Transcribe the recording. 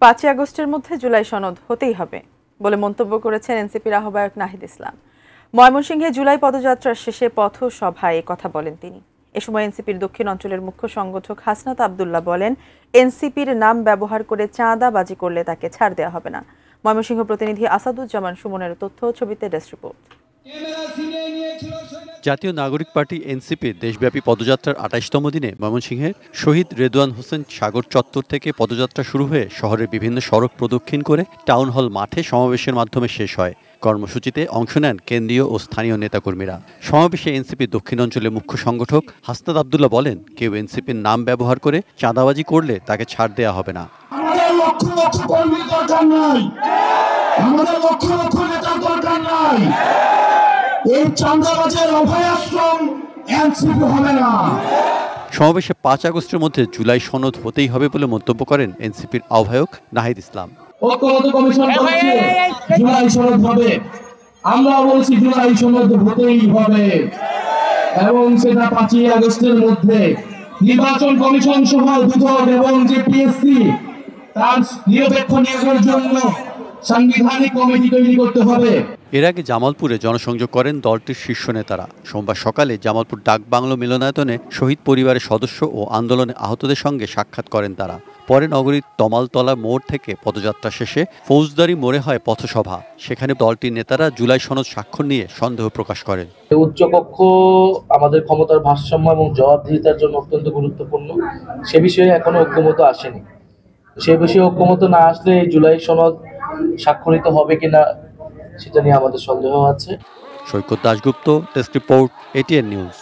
5ই আগস্টের মধ্যে জুলাই সনদ হতেই হবে বলে মন্তব্য করেছেন এনসিপির আহ্বায়ক নাহিদ ইসলাম। ময়মনসিংহে জুলাই পদযাত্রার শেষে পথসভায় কথা বলেন তিনি। এ সময় এনসিপির দক্ষিণ অঞ্চলের মুখ্য সংগঠক হাসনাত আব্দুল্লাহ বলেন, এনসিপির নাম ব্যবহার করে চাঁদাবাজি করলে তাকে ছাড় দেওয়া হবে না। ময়মনসিংহ প্রতিনিধি আসাদুজ্জামান সুমনের তথ্য, ছবিতে ডেস্ক রিপোর্ট। জাতীয় নাগরিক পার্টি এনসিপির দেশব্যাপী পদযাত্রার ২৮তম দিনে ময়মনসিংহের শহীদ রেদওয়ান হোসেন সাগর চত্বর থেকে পদযাত্রা শুরু হয়ে শহরের বিভিন্ন সড়ক প্রদক্ষিণ করে টাউন হল মাঠে সমাবেশের মাধ্যমে শেষ হয়। কর্মসূচিতে অংশ নেন কেন্দ্রীয় ও স্থানীয় নেতাকর্মীরা। সমাবেশে এনসিপির দক্ষিণ অঞ্চলের মুখ্য সংগঠক হাসনাত আব্দুল্লাহ বলেন, কেউ এনসিপির নাম ব্যবহার করে চাঁদাবাজি করলে তাকে ছাড় দেওয়া হবে না। সমাবেশে 5 আগস্টের মধ্যে জুলাই সনদ হতেই হবে বলে মন্তব্য করেন এনসিপির আহ্বায়ক নাহিদ ইসলাম। ঐক্যমত্য কমিশন বলছে জুলাই সনদ হবে, আমরা বলছি জুলাই সনদ হতেই হবে এবং সেটা 5ই আগস্টের মধ্যে। নির্বাচন কমিশন সহ দুদক এবং যে পিএসসি তার নিরপেক্ষ নিয়োগের জন্য সাংবিধানিক কমিটি তৈরি করতে হবে। এর আগে জামালপুরে জনসংযোগ করেন দলটির শীর্ষ নেতারা। সোমবার সকালে জামালপুর ডাকবাংলো মিলনায়তনে শহীদ পরিবারের সদস্য ও আন্দোলনে আহতদের সঙ্গে সাক্ষাৎ করেন তারা। পরে নগরীর তমালতলা মোড় থেকে পদযাত্রা শেষে ফৌজদারি মোড়ে হয় পথসভা। সেখানে দলটির নেতারা জুলাই সনদ স্বাক্ষর নিয়ে সন্দেহ প্রকাশ করেন। উচ্চকক্ষ আমাদের ক্ষমতার ভারসাম্য এবং জবাবদিহিতার জন্য অত্যন্ত গুরুত্বপূর্ণ। সে বিষয়ে এখনো ঐক্যমত আসেনি। সে বিষয়ে ঐক্যমত না আসলে এই জুলাই সনদ স্বাক্ষরিত হবে কিনা সেটা নিয়ে আমাদের সন্দেহ আছে। Saikat Dasgupta, desk report, ATN news.